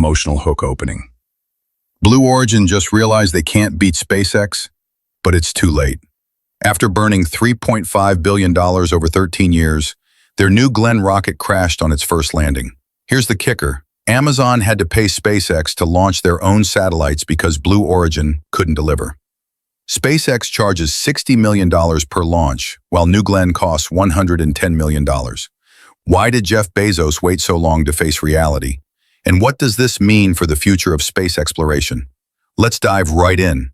emotional hook opening. Blue Origin just realized they can't beat SpaceX, but it's too late. After burning $3.5 billion over 13 years, their New Glenn rocket crashed on its first landing. Here's the kicker. Amazon had to pay SpaceX to launch their own satellites because Blue Origin couldn't deliver. SpaceX charges $60 million per launch, while New Glenn costs $110 million. Why did Jeff Bezos wait so long to face reality? And what does this mean for the future of space exploration? Let's dive right in.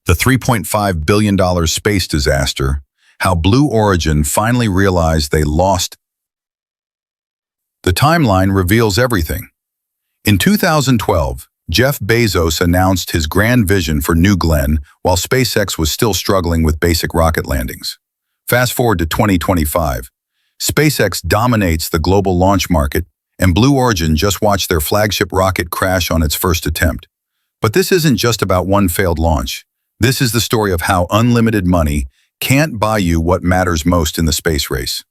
The $3.5 billion space disaster, how Blue Origin finally realized they lost. The timeline reveals everything. In 2012, Jeff Bezos announced his grand vision for New Glenn while SpaceX was still struggling with basic rocket landings. Fast forward to 2025. SpaceX dominates the global launch market, and Blue Origin just watched their flagship rocket crash on its first attempt. But this isn't just about one failed launch. This is the story of how unlimited money can't buy you what matters most in the space race.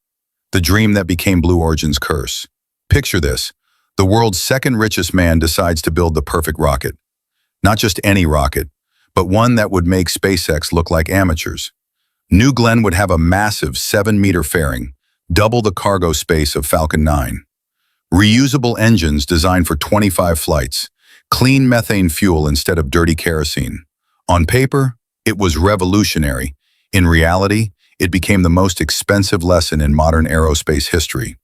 The dream that became Blue Origin's curse. Picture this. The world's second richest man decides to build the perfect rocket. Not just any rocket, but one that would make SpaceX look like amateurs. New Glenn would have a massive 7-meter fairing, double the cargo space of Falcon 9. Reusable engines designed for 25 flights, clean methane fuel instead of dirty kerosene. On paper, it was revolutionary. In reality, it became the most expensive lesson in modern aerospace history.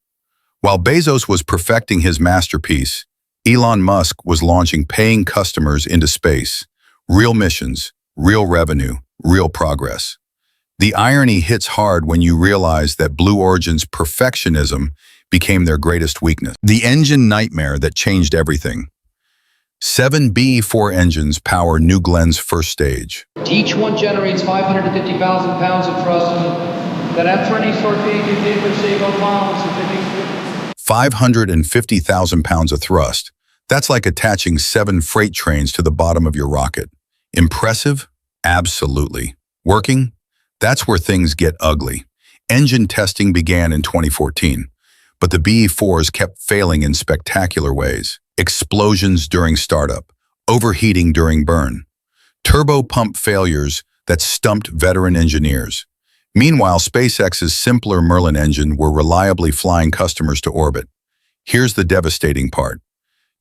While Bezos was perfecting his masterpiece, Elon Musk was launching paying customers into space. Real missions, real revenue, real progress. The irony hits hard when you realize that Blue Origin's perfectionism became their greatest weakness. The engine nightmare that changed everything. 7 B-4 engines power New Glenn's first stage. Each one generates 550,000 pounds of thrust, and that after any sort of miles, 550,000 pounds of thrust. That's like attaching 7 freight trains to the bottom of your rocket. Impressive? Absolutely. Working? That's where things get ugly. Engine testing began in 2014, but the BE-4s kept failing in spectacular ways. Explosions during startup, overheating during burn, turbo pump failures that stumped veteran engineers. Meanwhile, SpaceX's simpler Merlin engine were reliably flying customers to orbit. Here's the devastating part.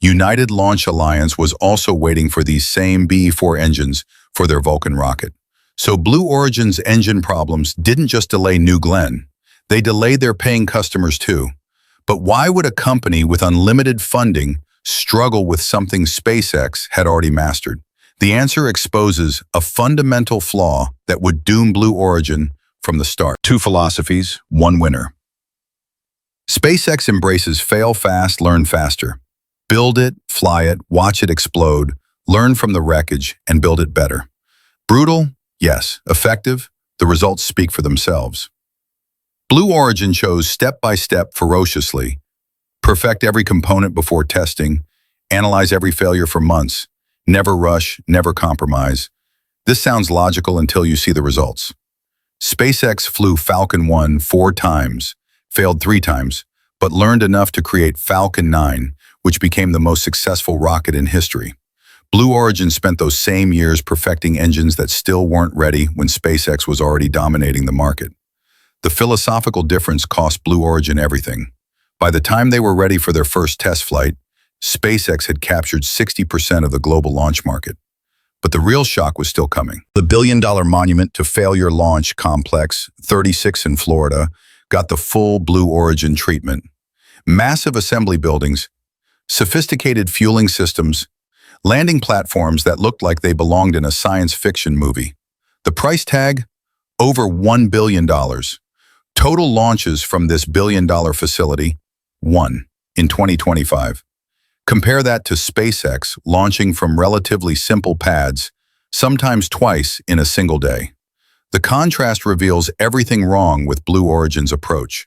United Launch Alliance was also waiting for these same BE-4 engines for their Vulcan rocket. So Blue Origin's engine problems didn't just delay New Glenn, they delayed their paying customers too. But why would a company with unlimited funding struggle with something SpaceX had already mastered? The answer exposes a fundamental flaw that would doom Blue Origin from the start. 2 philosophies, 1 winner. SpaceX embraces fail fast, learn faster. Build it, fly it, watch it explode, learn from the wreckage, and build it better. Brutal? Yes. Effective? The results speak for themselves. Blue Origin chose step-by-step ferociously. Perfect every component before testing, analyze every failure for months, never rush, never compromise. This sounds logical until you see the results. SpaceX flew Falcon 1 4 times, failed 3 times, but learned enough to create Falcon 9, which became the most successful rocket in history. Blue Origin spent those same years perfecting engines that still weren't ready when SpaceX was already dominating the market. The philosophical difference cost Blue Origin everything. By the time they were ready for their first test flight, SpaceX had captured 60% of the global launch market. But the real shock was still coming. The billion-dollar monument to failure launch complex, 36 in Florida, got the full Blue Origin treatment. Massive assembly buildings, sophisticated fueling systems, landing platforms that looked like they belonged in a science fiction movie. The price tag? Over $1 billion. Total launches from this billion-dollar facility? 1 in 2025. Compare that to SpaceX launching from relatively simple pads, sometimes twice in a single day. The contrast reveals everything wrong with Blue Origin's approach.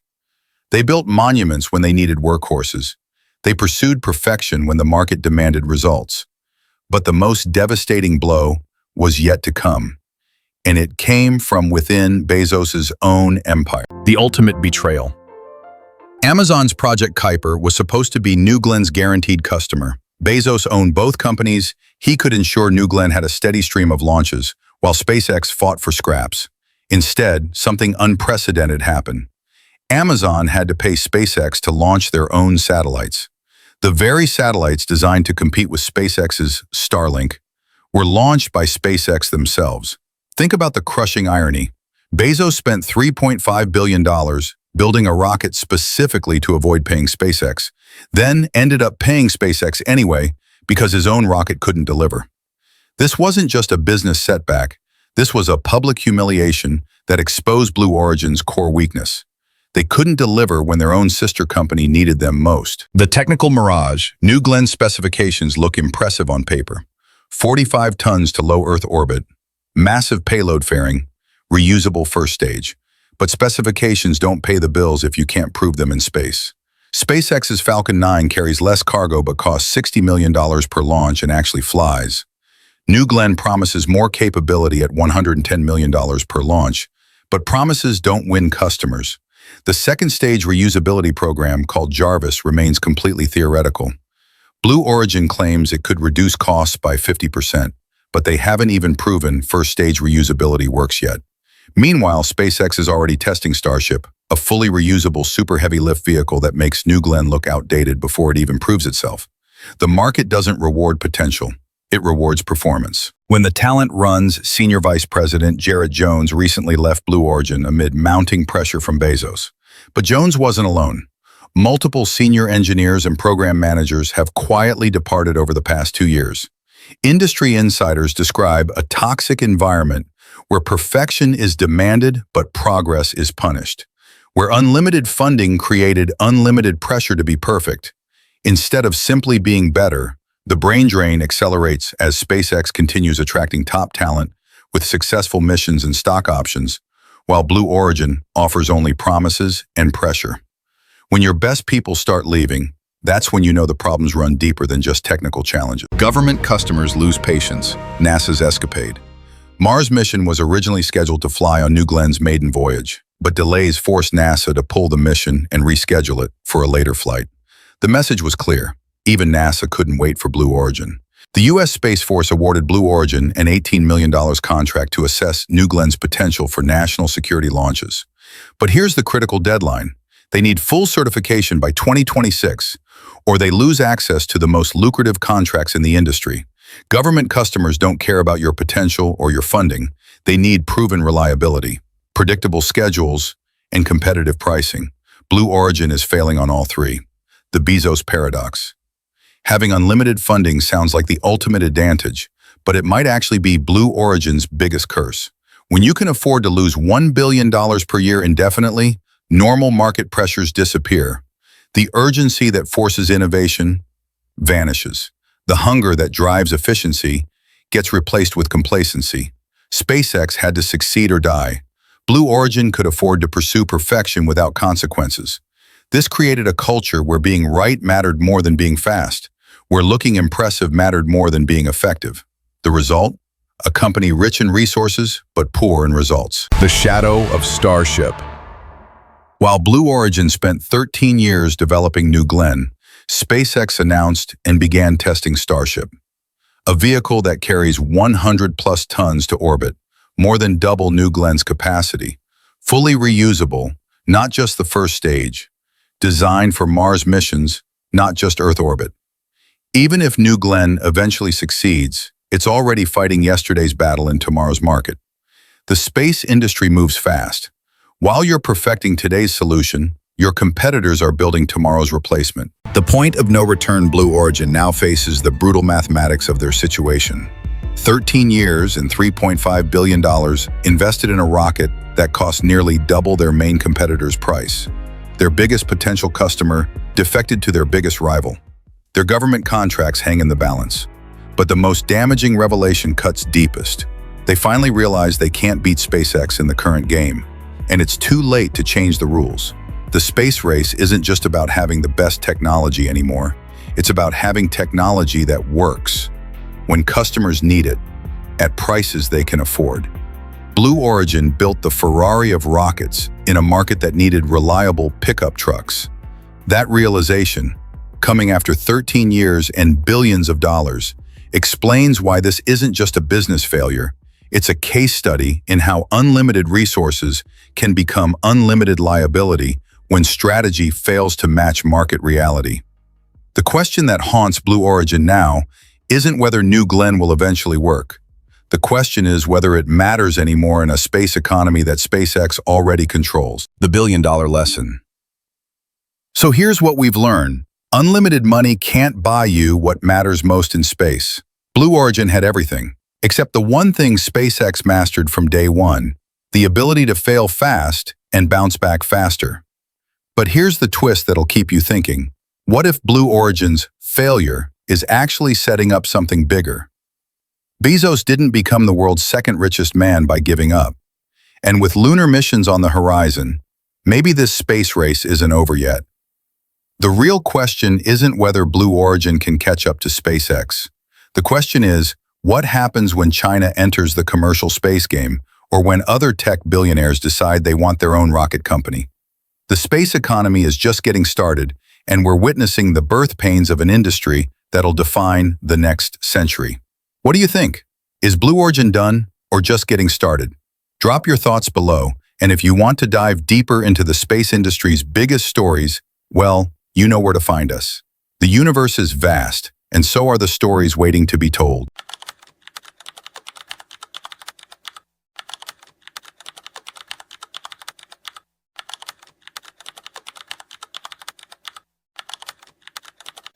They built monuments when they needed workhorses. They pursued perfection when the market demanded results. But the most devastating blow was yet to come. and it came from within Bezos's own empire. The ultimate betrayal. Amazon's Project Kuiper was supposed to be New Glenn's guaranteed customer. Bezos owned both companies. He could ensure New Glenn had a steady stream of launches, while SpaceX fought for scraps. Instead, something unprecedented happened. Amazon had to pay SpaceX to launch their own satellites. The very satellites designed to compete with SpaceX's Starlink were launched by SpaceX themselves. Think about the crushing irony. Bezos spent $3.5 billion building a rocket specifically to avoid paying SpaceX, then ended up paying SpaceX anyway because his own rocket couldn't deliver. This wasn't just a business setback. This was a public humiliation that exposed Blue Origin's core weakness. They couldn't deliver when their own sister company needed them most. The technical mirage. New Glenn's specifications look impressive on paper. 45 tons to low Earth orbit, massive payload fairing, reusable first stage. But specifications don't pay the bills if you can't prove them in space. SpaceX's Falcon 9 carries less cargo but costs $60 million per launch and actually flies. New Glenn promises more capability at $110 million per launch, but promises don't win customers. The second stage reusability program called Jarvis remains completely theoretical. Blue Origin claims it could reduce costs by 50%, but they haven't even proven first stage reusability works yet. Meanwhile, SpaceX is already testing Starship, a fully reusable super heavy lift vehicle that makes New Glenn look outdated before it even proves itself. The market doesn't reward potential. It rewards performance. When the talent runs, Senior Vice President Jared Jones recently left Blue Origin amid mounting pressure from Bezos. But Jones wasn't alone. Multiple senior engineers and program managers have quietly departed over the past 2 years. Industry insiders describe a toxic environment where perfection is demanded but progress is punished, where unlimited funding created unlimited pressure to be perfect. Instead of simply being better, the brain drain accelerates as SpaceX continues attracting top talent with successful missions and stock options, while Blue Origin offers only promises and pressure. When your best people start leaving, that's when you know the problems run deeper than just technical challenges. Government customers lose patience. NASA's escapade. Mars mission was originally scheduled to fly on New Glenn's maiden voyage, but delays forced NASA to pull the mission and reschedule it for a later flight. The message was clear. Even NASA couldn't wait for Blue Origin. The U.S. Space Force awarded Blue Origin an $18 million contract to assess New Glenn's potential for national security launches. But here's the critical deadline. They need full certification by 2026, or they lose access to the most lucrative contracts in the industry. Government customers don't care about your potential or your funding. They need proven reliability, predictable schedules, and competitive pricing. Blue Origin is failing on all three. The Bezos paradox. Having unlimited funding sounds like the ultimate advantage, but it might actually be Blue Origin's biggest curse. When you can afford to lose $1 billion per year indefinitely, normal market pressures disappear. The urgency that forces innovation vanishes. The hunger that drives efficiency gets replaced with complacency. SpaceX had to succeed or die. Blue Origin could afford to pursue perfection without consequences. This created a culture where being right mattered more than being fast, where looking impressive mattered more than being effective. The result? A company rich in resources, but poor in results. The shadow of Starship. While Blue Origin spent 13 years developing New Glenn, SpaceX announced and began testing Starship, a vehicle that carries 100+ tons to orbit, more than double New Glenn's capacity, fully reusable, not just the first stage, designed for Mars missions, not just Earth orbit. Even if New Glenn eventually succeeds, it's already fighting yesterday's battle in tomorrow's market. The space industry moves fast. While you're perfecting today's solution, your competitors are building tomorrow's replacement. The point of no return Blue Origin now faces the brutal mathematics of their situation. 13 years and $3.5 billion invested in a rocket that cost nearly double their main competitor's price. Their biggest potential customer defected to their biggest rival. Their government contracts hang in the balance. But the most damaging revelation cuts deepest. They finally realize they can't beat SpaceX in the current game, and it's too late to change the rules. The space race isn't just about having the best technology anymore. It's about having technology that works when customers need it, at prices they can afford. Blue Origin built the Ferrari of rockets in a market that needed reliable pickup trucks. That realization, coming after 13 years and billions of dollars, explains why this isn't just a business failure. It's a case study in how unlimited resources can become unlimited liability when strategy fails to match market reality. The question that haunts Blue Origin now isn't whether New Glenn will eventually work. The question is whether it matters anymore in a space economy that SpaceX already controls. The billion-dollar lesson. So here's what we've learned. Unlimited money can't buy you what matters most in space. Blue Origin had everything, except the one thing SpaceX mastered from day one, the ability to fail fast and bounce back faster. But here's the twist that'll keep you thinking. What if Blue Origin's failure is actually setting up something bigger? Bezos didn't become the world's second richest man by giving up. And with lunar missions on the horizon, maybe this space race isn't over yet. The real question isn't whether Blue Origin can catch up to SpaceX. The question is, what happens when China enters the commercial space game, or when other tech billionaires decide they want their own rocket company? The space economy is just getting started, and we're witnessing the birth pains of an industry that'll define the next century. What do you think? Is Blue Origin done, or just getting started? Drop your thoughts below, and if you want to dive deeper into the space industry's biggest stories, well, you know where to find us. The universe is vast, and so are the stories waiting to be told.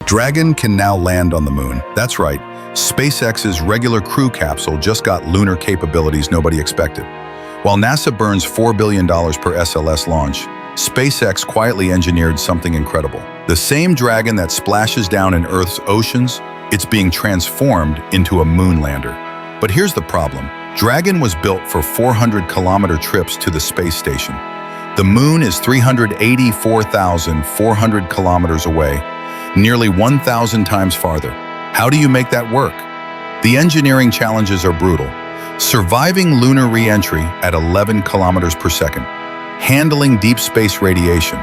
Dragon can now land on the moon. That's right, SpaceX's regular crew capsule just got lunar capabilities nobody expected. While NASA burns $4 billion per SLS launch, SpaceX quietly engineered something incredible. The same Dragon that splashes down in Earth's oceans, it's being transformed into a moon lander. But here's the problem. Dragon was built for 400-kilometer trips to the space station. The moon is 384,400 kilometers away, nearly 1,000 times farther. How do you make that work? The engineering challenges are brutal. Surviving lunar re-entry at 11 kilometers per second, handling deep space radiation,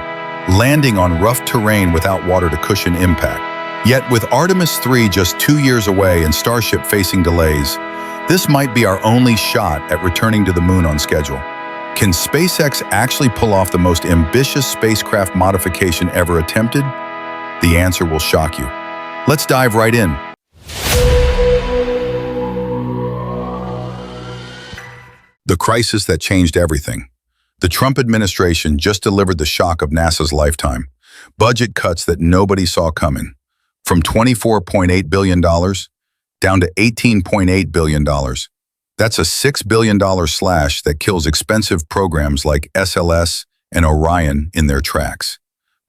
landing on rough terrain without water to cushion impact. Yet with Artemis 3 just 2 years away and Starship facing delays, this might be our only shot at returning to the moon on schedule. Can SpaceX actually pull off the most ambitious spacecraft modification ever attempted? The answer will shock you. Let's dive right in. The crisis that changed everything. The Trump administration just delivered the shock of NASA's lifetime. Budget cuts that nobody saw coming. From $24.8 billion down to $18.8 billion. That's a $6 billion slash that kills expensive programs like SLS and Orion in their tracks.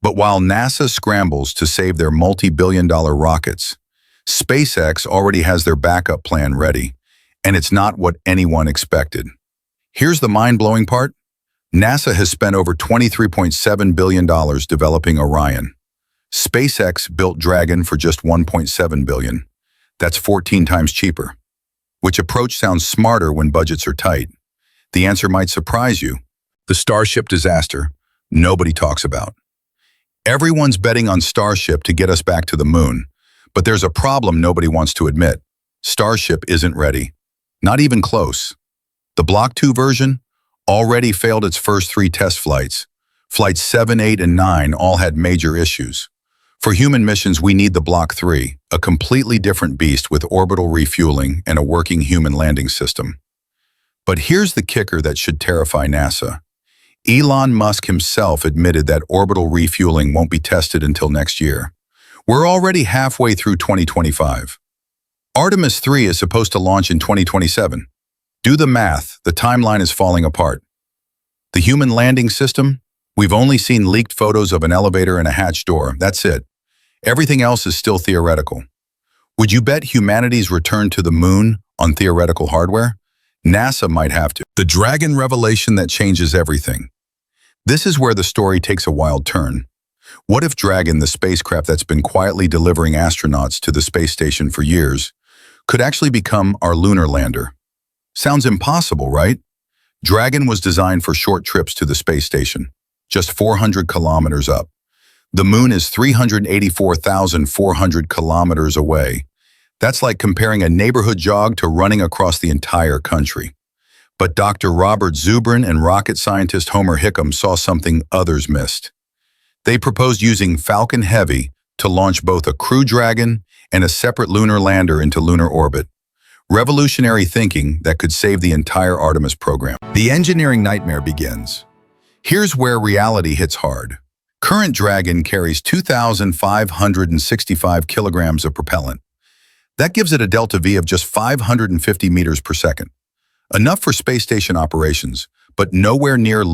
But while NASA scrambles to save their multi-billion-dollar rockets, SpaceX already has their backup plan ready, and it's not what anyone expected. Here's the mind-blowing part. NASA has spent over $23.7 billion developing Orion. SpaceX built Dragon for just $1.7 billion. That's 14 times cheaper. Which approach sounds smarter when budgets are tight? The answer might surprise you. The Starship disaster, nobody talks about. Everyone's betting on Starship to get us back to the moon, but there's a problem nobody wants to admit. Starship isn't ready. Not even close. The Block 2 version already failed its first 3 test flights. Flights 7, 8, and 9 all had major issues. For human missions, we need the Block 3, a completely different beast with orbital refueling and a working human landing system. But here's the kicker that should terrify NASA. Elon Musk himself admitted that orbital refueling won't be tested until next year. We're already halfway through 2025. Artemis 3 is supposed to launch in 2027. Do the math, the timeline is falling apart. The human landing system? We've only seen leaked photos of an elevator and a hatch door, that's it. Everything else is still theoretical. Would you bet humanity's return to the moon on theoretical hardware? NASA might have to. The Dragon revelation that changes everything. This is where the story takes a wild turn. What if Dragon, the spacecraft that's been quietly delivering astronauts to the space station for years, could actually become our lunar lander? Sounds impossible, right? Dragon was designed for short trips to the space station, just 400 kilometers up. The moon is 384,400 kilometers away. That's like comparing a neighborhood jog to running across the entire country. But Dr. Robert Zubrin and rocket scientist Homer Hickam saw something others missed. They proposed using Falcon Heavy to launch both a Crew Dragon and a separate lunar lander into lunar orbit. Revolutionary thinking that could save the entire Artemis program. The engineering nightmare begins. Here's where reality hits hard. Current Dragon carries 2,565 kilograms of propellant. That gives it a delta V of just 550 meters per second. Enough for space station operations, but nowhere near lunar